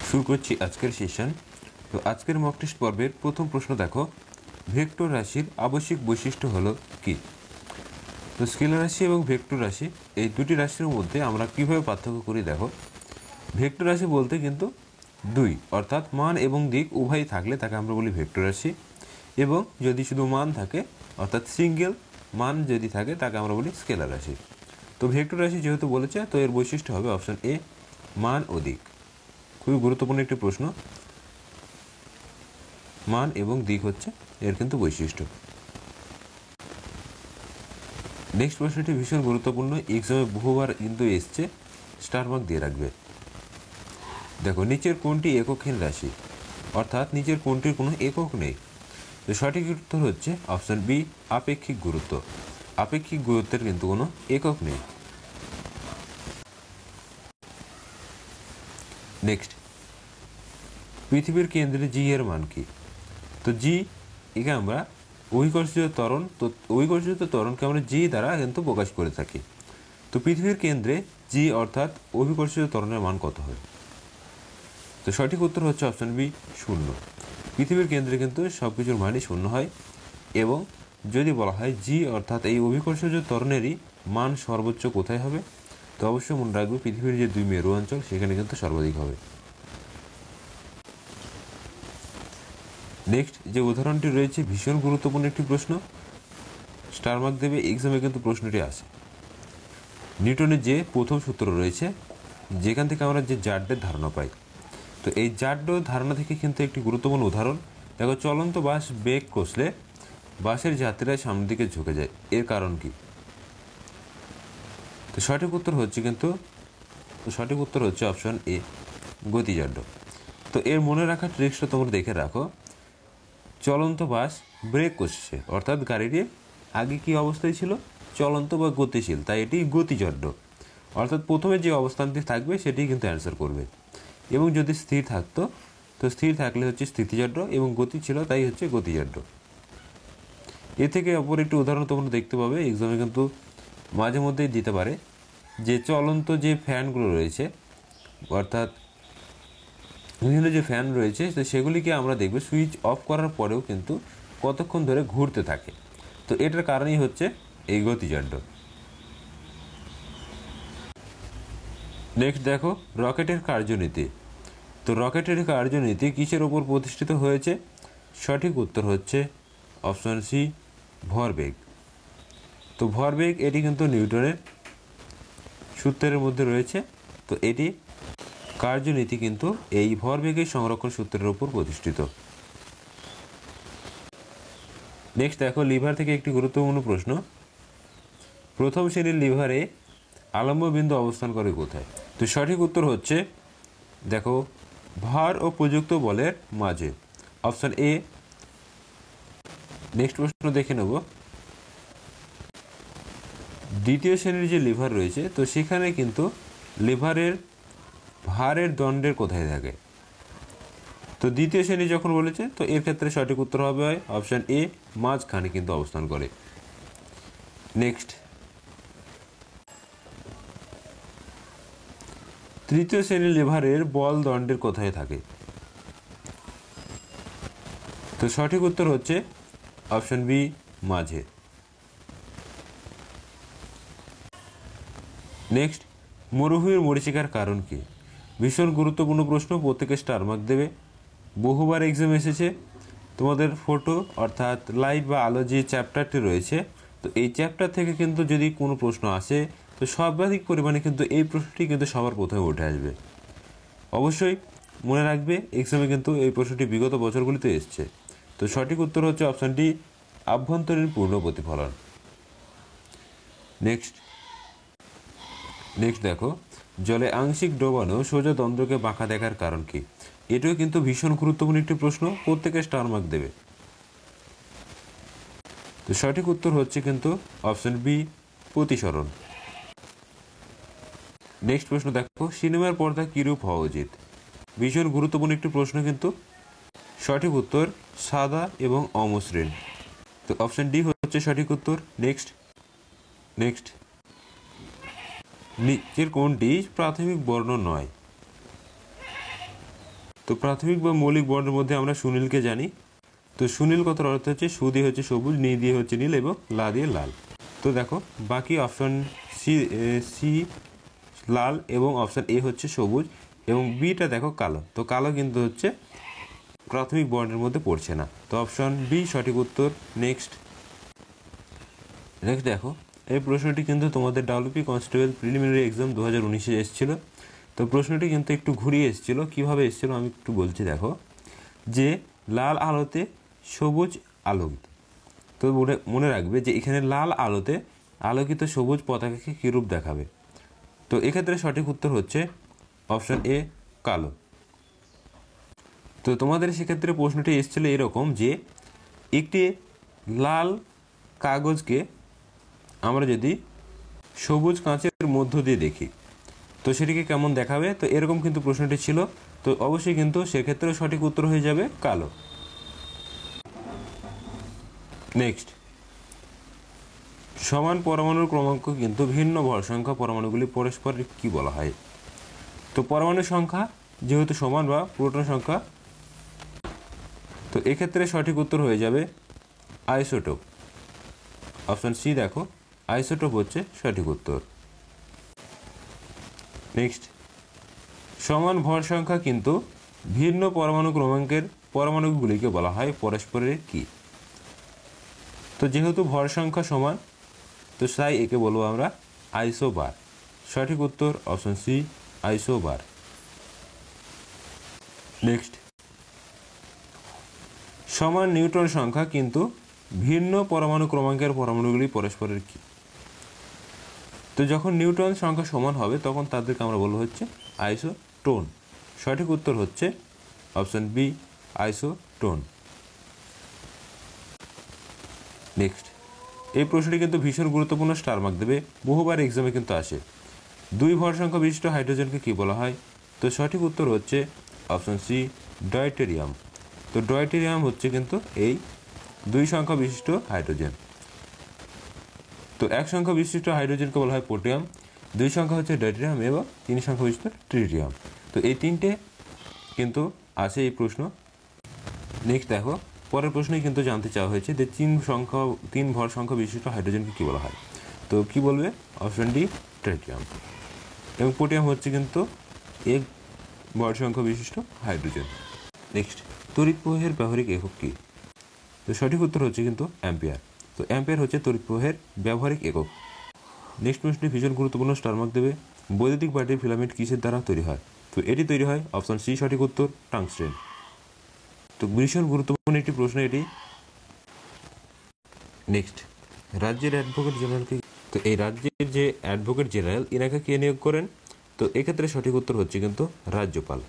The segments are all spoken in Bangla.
শুরু করছি আজকের সেশন। তো আজকের মক টেস্ট পর্বের প্রথম প্রশ্ন দেখো, ভেক্টর রাশির আবশ্যিক বৈশিষ্ট্য হলো কি? তো স্কেলার রাশি এবং ভেক্টর রাশি এই দুটি রাশির মধ্যে আমরা কিভাবে পার্থক্য করি দেখো। ভেক্টর রাশি বলতে কিন্তু দুই, অর্থাৎ মান এবং দিক উভয়ই থাকলে তাকে আমরা বলি ভেক্টর রাশি, এবং যদি শুধু মান থাকে অর্থাৎ সিঙ্গেল মান যদি থাকে তাকে আমরা বলি স্কেলার রাশি। তো ভেক্টর রাশি যেহেতু বলেছে, তো এর বৈশিষ্ট্য হবে অপশন এ, মান ও দিক। খুবই গুরুত্বপূর্ণ একটি প্রশ্ন, মান এবং দিক হচ্ছে এর কিন্তু বৈশিষ্ট্য। নেক্সট প্রশ্নটি ভীষণ গুরুত্বপূর্ণ, এক্সামে বহুবার কিন্তু এসছে, স্টার মার্ক দিয়ে রাখবে। দেখো, নিচের কোনটি এককহীন রাশি, অর্থাৎ নিচের কোনটির কোনো একক নেই? তো সঠিক উত্তর হচ্ছে অপশন বি, আপেক্ষিক গুরুত্ব। আপেক্ষিক গুরুত্বের কিন্তু কোনো একক নেই। নেক্সট, পৃথিবীর কেন্দ্রে জি এর মান কি? তো জি একে আমরা অভিকর্ষিত ত্বরণ, তো অভিকর্ষিত ত্বরণকে আমরা জি দ্বারা কিন্তু প্রকাশ করে থাকি। তো পৃথিবীর কেন্দ্রে জি অর্থাৎ অভিকর্ষিত ত্বরণের মান কত হয়? তো সঠিক উত্তর হচ্ছে অপশন বি, 0। পৃথিবীর কেন্দ্রে কিন্তু সব কিছুর মানই 0 হয়, এবং যদি বলা হয় জি অর্থাৎ এই অভিকর্ষজ ত্বরণেরই মান সর্বোচ্চ কোথায় হবে, তো অবশ্যই মনে রাখবে পৃথিবীর যে দুই মেরু অঞ্চল সেখানে কিন্তু সর্বাধিক হবে। নেক্সট যে উদাহরণটি রয়েছে ভীষণ গুরুত্বপূর্ণ একটি প্রশ্ন, স্টার মার্ক দেবে, এক্সামে কিন্তু প্রশ্নটি আসে। নিউটনের যে প্রথম সূত্র রয়েছে, যেখান থেকে আমরা যে জাড্যের ধারণা পাই, তো এই জাড্য ধারণা থেকে কিন্তু একটি গুরুত্বপূর্ণ উদাহরণ দেখো, চলন্ত বাস বেগ কষলে বাসের যাত্রীরা সামনের দিকে ঝুঁকে যায়, এর কারণ কি? তো সঠিক উত্তর হচ্ছে অপশন এ, গতিজাড্য। তো এর মনে রাখার ট্রিক্সটা তোমরা দেখে রাখো, চলন্ত বাস ব্রেক কষছে অর্থাৎ গাড়িটি আগে কি অবস্থায় ছিল, চলন্ত বা গতিশীল, তাই এটি গতিজাড্য। অর্থাৎ প্রথমে যে অবস্থানটি থাকবে সেটি কিন্তু অ্যান্সার করবে, এবং যদি স্থির থাকতো তো স্থির থাকলে হচ্ছে স্থিতিজাড্য, এবং গতি ছিল তাই হচ্ছে গতিজাড্য। এ থেকে অপর একটি উদাহরণ তোমরা দেখতে পাবে, এক্সামে কিন্তু মাঝে মধ্যেই দিতে পারে, যে চলন্ত যে ফ্যানগুলো রয়েছে, অর্থাৎ বিভিন্ন যে ফ্যান রয়েছে, তো সেগুলিকে আমরা দেখবে সুইচ অফ করার পরেও কিন্তু কতক্ষণ ধরে ঘুরতে থাকে। তো এটার কারণই হচ্ছে এই গতিজাড্য। নেক্সট দেখো, রকেটের কার্যনীতি। তো রকেটের কার্যনীতি কিসের ওপর প্রতিষ্ঠিত হয়েছে? সঠিক উত্তর হচ্ছে অপশন সি, ভরবেগ। তো ভরবেগ এটি কিন্তু নিউটনের সূত্রের মধ্যে রয়েছে, তো এটি কার্যনীতি কিন্তু এই ভরবেগের সংরক্ষণ সূত্রের উপর প্রতিষ্ঠিত। নেক্সট দেখো, লিভার থেকে একটি গুরুত্বপূর্ণ প্রশ্ন, প্রথম শ্রেণীর লিভারে আলম্ব বিন্দু অবস্থান করে কোথায়? তো সঠিক উত্তর হচ্ছে দেখো, ভার ও প্রযুক্ত বলের মাঝে, অপশন এ। নেক্সট প্রশ্ন দেখে নেব, দ্বিতীয় শ্রেণীর যে লিভার রয়েছে, তো সেখানে কিন্তু লিভারের ভারের দণ্ডের কোথায় থাকে? তো দ্বিতীয় শ্রেণী যখন বলেছে, তো এর ক্ষেত্রে সঠিক উত্তর হবে অপশন এ, মাঝখানে কিন্তু অবস্থান করে। নেক্সট, তৃতীয় শ্রেণীর লিভারের বল দণ্ডের কোথায় থাকে? তো সঠিক উত্তর হচ্ছে অপশন বি, মাঝে। নেক্সট, মরুভূমির মরীচিকার কারণ কি? ভীষণ গুরুত্বপূর্ণ প্রশ্ন, প্রত্যেকে স্টার মার্ক দেবে, বহুবার এক্সাম এসেছে। তোমাদের ফটো অর্থাৎ লাইট বা আলো যে চ্যাপ্টারটি রয়েছে, তো এই চ্যাপ্টার থেকে কিন্তু যদি কোনো প্রশ্ন আসে, তো সর্বাধিক পরিমাণে কিন্তু এই প্রশ্নটি কিন্তু সবার প্রথমে উঠে আসবে। অবশ্যই মনে রাখবে, এক্সামে কিন্তু এই প্রশ্নটি বিগত বছরগুলিতে এসছে। তো সঠিক উত্তর হচ্ছে অপশন ডি, আভ্যন্তরীণ পূর্ণ প্রতিফলন। নেক্সট দেখো, জলে আংশিক ডোবানো সোজা দ্বন্দ্বকে বাঁকা দেখার কারণ কি? এটাও কিন্তু ভীষণ গুরুত্বপূর্ণ একটি প্রশ্ন, প্রত্যেকে স্টার মার্ক দেবে। তো সঠিক উত্তর হচ্ছে কিন্তু অপশন বি, প্রতিসরণ। নেক্সট প্রশ্ন দেখো, সিনেমার পর্দা কিরূপ হওয়া উচিত? ভীষণ গুরুত্বপূর্ণ একটি প্রশ্ন কিন্তু, সঠিক উত্তর সাদা এবং অমসৃণ। তো অপশন ডি হচ্ছে সঠিক উত্তর। নেক্সট, নিচের কোনটি প্রাথমিক বর্ণ নয়? তো প্রাথমিক বা মৌলিক বর্ণের মধ্যে আমরা সুনীলকে জানি। তো সুনীল কথার অর্থ হচ্ছে সু দিয়ে হচ্ছে সবুজ, নী দিয়ে হচ্ছে নীল এবং লা দিয়ে লাল। তো দেখো বাকি অপশন সি লাল এবং অপশন এ হচ্ছে সবুজ এবং বিটা দেখো কালো। তো কালো কিন্তু হচ্ছে প্রাথমিক বর্ণের মধ্যে পড়ছে না। তো অপশন বি সঠিক উত্তর। নেক্সট দেখো এই প্রশ্নটি কিন্তু তোমাদের ডাব্লিউপি কনস্টেবল প্রিলিমিনারি এক্সাম 2019-এ এসেছিলো। তো প্রশ্নটি কিন্তু একটু ঘুরিয়ে এসেছিলো। কীভাবে এসেছিলো আমি একটু বলছি। দেখো যে লাল আলোতে সবুজ আলোকিত। তো মনে রাখবে যে এখানে লাল আলোতে আলোকিত সবুজ পতাকাকে কীরূপ দেখাবে। তো এক্ষেত্রে সঠিক উত্তর হচ্ছে অপশন এ কালো। তো তোমাদের সেক্ষেত্রে প্রশ্নটি এসেছিল এরকম যে একটি লাল কাগজকে আমরা যদি সবুজ কাঁচের মধ্য দিয়ে দেখি তো সেটিকে কেমন দেখাবে। তো এরকম কিন্তু প্রশ্নটি ছিল। তো অবশ্যই কিন্তু সেক্ষেত্রে সঠিক উত্তর হয়ে যাবে কালো। নেক্সট সমান পরমাণুর ক্রমাঙ্ক কিন্তু ভিন্ন ভর সংখ্যা পরমাণুগুলি পরস্পরের কি বলা হয়। তো পরমাণুর সংখ্যা যেহেতু সমান বা প্রোটন সংখ্যা, তো এক্ষেত্রে সঠিক উত্তর হয়ে যাবে আইসোটোপ। অপশন সি দেখো আইসোটোপ হচ্ছে সঠিক উত্তর। নেক্সট সমান ভর সংখ্যা কিন্তু ভিন্ন পরমাণু ক্রমাঙ্কের পরমাণুগুলিকে বলা হয় পরস্পরের কি। তো যেহেতু ভর সংখ্যা সমান তো তাই একে বলবো আমরা আইসোবার। সঠিক উত্তর অপশন সি আইসোবার। নেক্সট সমান নিউট্রন সংখ্যা কিন্তু ভিন্ন পরমাণু ক্রমাঙ্কের পরমাণুগুলি পরস্পরের কি। তো যখন নিউট্রন সংখ্যা সমান হবে তখন তাদেরকে আমরা বলবো হচ্ছে আইসোটোন। সঠিক উত্তর হচ্ছে অপশন বি আইসোটোন। নেক্সট এই প্রশ্নটি কিন্তু ভীষণ গুরুত্বপূর্ণ, স্টার মার্ক দেবে, বহুবার এক্সামে কিন্তু আসে। দুই ভর সংখ্যা বিশিষ্ট হাইড্রোজেনকে কী বলা হয়। তো সঠিক উত্তর হচ্ছে অপশন সি ডয়টেরিয়াম। তো ডয়টেরিয়াম হচ্ছে কিন্তু এই দুই সংখ্যা বিশিষ্ট হাইড্রোজেন। তো এক সংখ্যা বিশিষ্ট হাইড্রোজেনকে বলা হয় পোটিয়াম, দুই সংখ্যা হচ্ছে ডয়টেরিয়াম এবং তিন সংখ্যা বিশিষ্ট ট্রিটিয়াম। তো এই তিনটে কিন্তু আছে এই প্রশ্ন। নেক্সট দেখো পরের প্রশ্নেই কিন্তু জানতে চাওয়া হয়েছে যে তিন ভর সংখ্যা বিশিষ্ট হাইড্রোজেনকে কী বলা হয়। তো কি বলবে অপশন ডি ট্রিটিয়াম। এবং পোটিয়াম হচ্ছে কিন্তু এক ভর সংখ্যা বিশিষ্ট হাইড্রোজেন। নেক্সট তড়িৎ প্রবাহের ব্যবহারিক একক কী। তো সঠিক উত্তর হচ্ছে কিন্তু অ্যাম্পিয়ার। তো অ্যাম্পিয়ার হচ্ছে তড়িৎ প্রবাহের ব্যবহারিক একক। নেক্সট প্রশ্নটি ভীষণ গুরুত্বপূর্ণ, স্টার মার্ক দেবে, বৈদ্যুতিক বাতির ফিলামেন্ট কিসের দ্বারা তৈরি হয়। তো এটি তৈরি হয় অপশন সি সঠিক উত্তর টাংস্টেন। তো ভীষণ গুরুত্বপূর্ণ একটি প্রশ্ন এটি। নেক্সট রাজ্যের অ্যাডভোকেট জেনারেলকে, তো এই রাজ্যের যে অ্যাডভোকেট জেনারেল এনাকে কে নিয়োগ করেন। তো এক্ষেত্রে সঠিক উত্তর হচ্ছে কিন্তু রাজ্যপাল।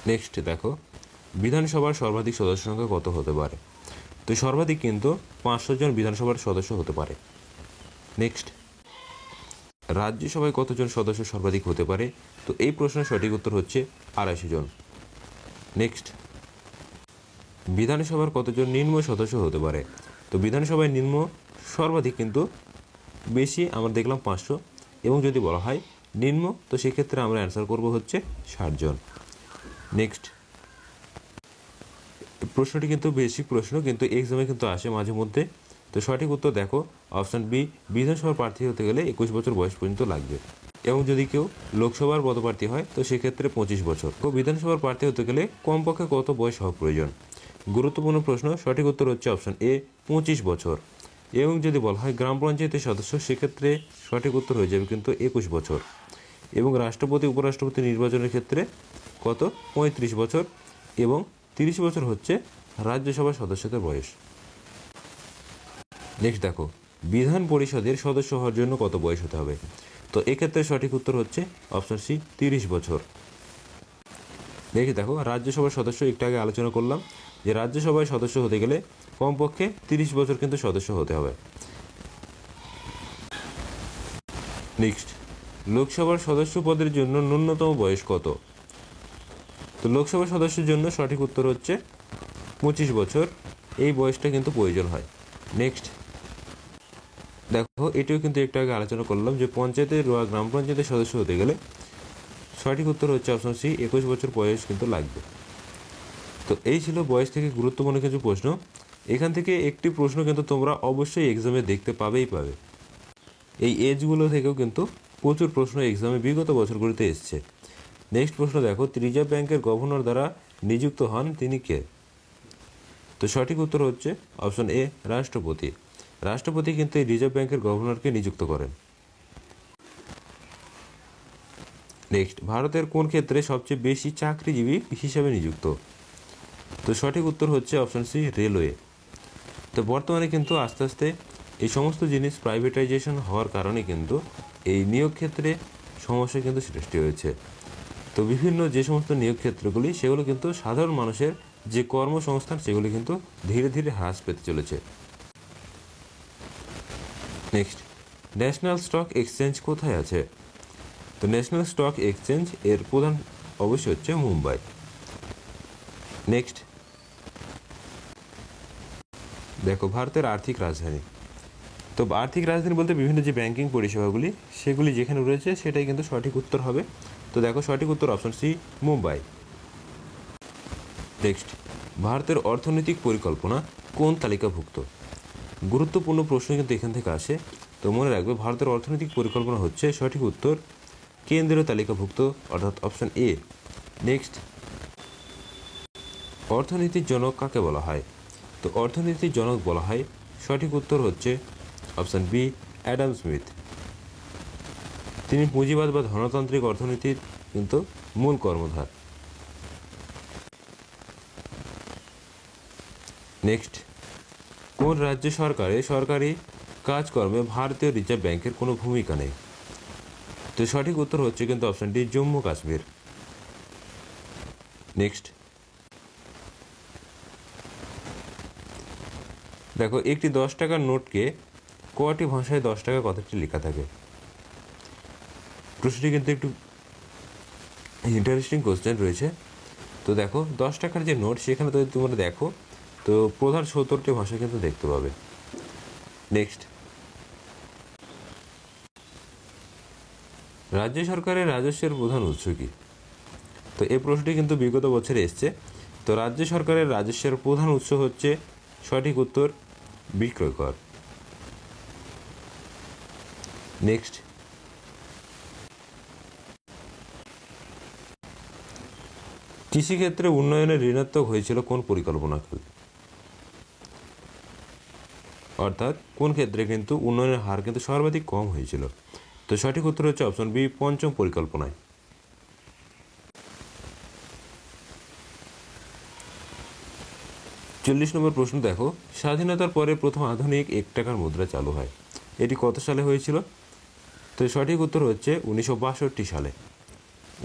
নেক্সট দেখো বিধানসভার সর্বাধিক সদস্য সংখ্যা কত হতে পারে। তো সর্বাধিক কিন্তু 500 জন বিধানসভার সদস্য হতে পারে। নেক্সট রাজ্যসভায় কতজন সদস্য সর্বাধিক হতে পারে। তো এই প্রশ্নের সঠিক উত্তর হচ্ছে 250 জন। নেক্সট বিধানসভার কতজন নিম্ন সদস্য হতে পারে। তো বিধানসভায় নিম্ন সর্বাধিক কিন্তু বেশি আমরা দেখলাম 500, এবং যদি বলা হয় নিম্ন তো সেক্ষেত্রে আমরা অ্যান্সার করব হচ্ছে 60 জন। নেক্সট প্রশ্নটি কিন্তু বেসিক প্রশ্ন, কিন্তু এক্সামে কিন্তু আসে মাঝে মধ্যে। তো সঠিক উত্তর দেখো অপশান বি, বিধানসভার প্রার্থী হতে গেলে 21 বছর বয়স পর্যন্ত লাগবে, এবং যদি কেউ লোকসভার পদপ্রার্থী হয় তো সেক্ষেত্রে 25 বছর। তো বিধানসভার প্রার্থী হতে গেলে কমপক্ষে কত বয়স হওয়া প্রয়োজন। গুরুত্বপূর্ণ প্রশ্ন, সঠিক উত্তর হচ্ছে অপশান এ 25 বছর। এবং যদি বলা হয় গ্রাম পঞ্চায়েতের সদস্য সেক্ষেত্রে সঠিক উত্তর হয়ে যাবে কিন্তু 21 বছর। এবং রাষ্ট্রপতি উপরাষ্ট্রপতি নির্বাচনের ক্ষেত্রে কত 35 বছর, এবং 30 বছর হচ্ছে রাজ্যসভার সদস্যদের বয়স। নেক্সট দেখো বিধান পরিষদের সদস্য হওয়ার জন্য কত বয়স হতে হবে। তো এক্ষেত্রে সঠিক উত্তর হচ্ছে অপশন সি 30 বছর। নেক্সট দেখো রাজ্যসভার সদস্য একটু আগে আলোচনা করলাম যে রাজ্যসভায় সদস্য হতে গেলে কমপক্ষে 30 বছর কিন্তু সদস্য হতে হবে। নেক্সট লোকসভার সদস্য পদের জন্য ন্যূনতম বয়স কত। তো লোকসভার সদস্যের জন্য সঠিক উত্তর হচ্ছে 25 বছর, এই বয়সটা কিন্তু প্রয়োজন হয়। নেক্সট দেখো এটিও কিন্তু একটু আগে আলোচনা করলাম যে পঞ্চায়েতের বা গ্রাম পঞ্চায়েতের সদস্য হতে গেলে সঠিক উত্তর হচ্ছে অপশন সি, 21 বছর বয়স কিন্তু লাগবে। তো এই ছিল বয়স থেকে গুরুত্বপূর্ণ কিছু প্রশ্ন। এখান থেকে একটি প্রশ্ন কিন্তু তোমরা অবশ্যই এক্সামে দেখতে পাবে। এই এজগুলো থেকেও কিন্তু প্রচুর প্রশ্ন এক্সামে বিগত বছরগুলিতে এসছে। নেক্সট প্রশ্ন দেখো, রিজার্ভ ব্যাংকের গভর্নর দ্বারা নিযুক্ত হন তিনি কে? তো সঠিক উত্তর হচ্ছে অপশন এ, রাষ্ট্রপতি। রাষ্ট্রপতি কিন্তু এই রিজার্ভ ব্যাংকের গভর্নরকে নিযুক্ত করেন। নেক্সট, ভারতের কোন ক্ষেত্রে সবচেয়ে বেশি চাকরিজীবী হিসেবে নিযুক্ত? তো সঠিক উত্তর হচ্ছে অপশন সি, রেলওয়ে। তো বর্তমানে কিন্তু আস্তে আস্তে এই সমস্ত জিনিস প্রাইভেটাইজেশন হওয়ার কারণে কিন্তু এই নিয়োগ ক্ষেত্রে সমস্যা কিন্তু সৃষ্টি হয়েছে। তো বিভিন্ন যে সমস্ত নিয়োগ ক্ষেত্রগুলি সেগুলো কিন্তু সাধারণ মানুষের যে কর্মসংস্থান সেগুলি কিন্তু ধীরে ধীরে হ্রাস পেতে চলেছে। নেক্সট, ন্যাশনাল স্টক এক্সচেঞ্জ কোথায় আছে? তো ন্যাশনাল স্টক এক্সচেঞ্জ এর প্রধান অবশ্যই হচ্ছে মুম্বাই। নেক্সট দেখো, ভারতের আর্থিক রাজধানী। তো আর্থিক রাজধানী বলতে বিভিন্ন যে ব্যাংকিং পরিষেবাগুলি সেগুলি যেখানে রয়েছে সেটাই কিন্তু সঠিক উত্তর হবে। তো দেখো সঠিক উত্তর অপশন সি, মুম্বাই। নেক্সট, ভারতের অর্থনৈতিক পরিকল্পনা কোন তালিকাভুক্ত? গুরুত্বপূর্ণ প্রশ্ন কিন্তু এখান থেকে আসে। তো মনে রাখবে, ভারতের অর্থনৈতিক পরিকল্পনা হচ্ছে সঠিক উত্তর কেন্দ্রীয় তালিকাভুক্ত, অর্থাৎ অপশন এ। নেক্সট, অর্থনীতির জনক কাকে বলা হয়? তো অর্থনীতির জনক বলা হয়, সঠিক উত্তর হচ্ছে অপশন বি, অ্যাডাম স্মিথ। তিনি পুঁজিবাদ বা ধনতান্ত্রিক অর্থনীতির কিন্তু মূল কর্মধার। নেক্সট, কোন রাজ্য সরকারে সরকারি কাজকর্মে ভারতীয় রিজার্ভ ব্যাংকের কোনো ভূমিকা নেই? তো সঠিক উত্তর হচ্ছে কিন্তু option D, Jammu Kashmir. Next দেখো, একটি 10 টাকার নোটকে কয়টি ভাষায় 10 টাকা কথাটি লেখা থাকে? প্রশ্নটি কিন্তু একটু ইন্টারেস্টিং কোশ্চেন রয়েছে। তো দেখো, 10 টাকার যে নোট সেখানে যদি তোমরা দেখো তো প্রধান 70টি ভাষা কিন্তু দেখতে পাবে। নেক্সট, রাজ্য সরকারের রাজস্বের প্রধান উৎস কি? তো এই প্রশ্নটি কিন্তু বিগত বছরে এসছে। তো রাজ্য সরকারের রাজস্বের প্রধান উৎস হচ্ছে সঠিক উত্তর বিক্রয় কর। নেক্সট, কৃষিক্ষেত্রে উন্নয়নের ঋণাত্মক হয়েছিল কোন পরিকল্পনাকাল? অর্থাৎ কোন ক্ষেত্রে কিন্তু উন্নয়নের হার কিন্তু সর্বাধিক কম হয়েছিল? তো সঠিক উত্তর হচ্ছে অপশন বি, পঞ্চম পরিকল্পনায়। 40 নম্বর প্রশ্ন দেখো, স্বাধীনতার পরে প্রথম আধুনিক 1 টাকার মুদ্রা চালু হয়, এটি কত সালে হয়েছিল? তো সঠিক উত্তর হচ্ছে 1962 সালে।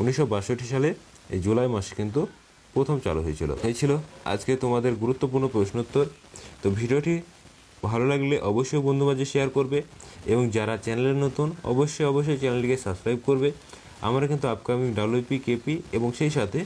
1962 সালে এই জুলাই মাসে কিন্তু প্রথম চালু হয়েছিল। এই ছিল আজকে তোমাদের গুরুত্বপূর্ণ প্রশ্নোত্তর। তো ভিডিওটি ভালো লাগলে অবশ্যই বন্ধু মাঝে শেয়ার করবে এবং যারা চ্যানেলে নতুন অবশ্যই চ্যানেলটিকে সাবস্ক্রাইব করবে। আমরা কিন্তু আপকামিং ডাব্লিউপি, কেপি এবং সেই সাথে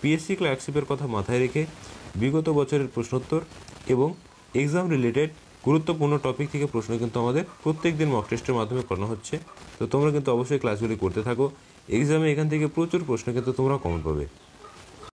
পিএসসি ক্লার্কশিপের কথা মাথায় রেখে বিগত বছরের প্রশ্নোত্তর এবং এক্সাম রিলেটেড গুরুত্বপূর্ণ টপিক থেকে প্রশ্ন কিন্তু আমাদের প্রত্যেক দিন মক টেস্টের মাধ্যমে করানো হচ্ছে। তো তোমরা কিন্তু অবশ্যই ক্লাসগুলি করতে থাকো। এক্সামে এখান থেকে প্রচুর প্রশ্ন কিন্তু তোমরা কমন পাবে।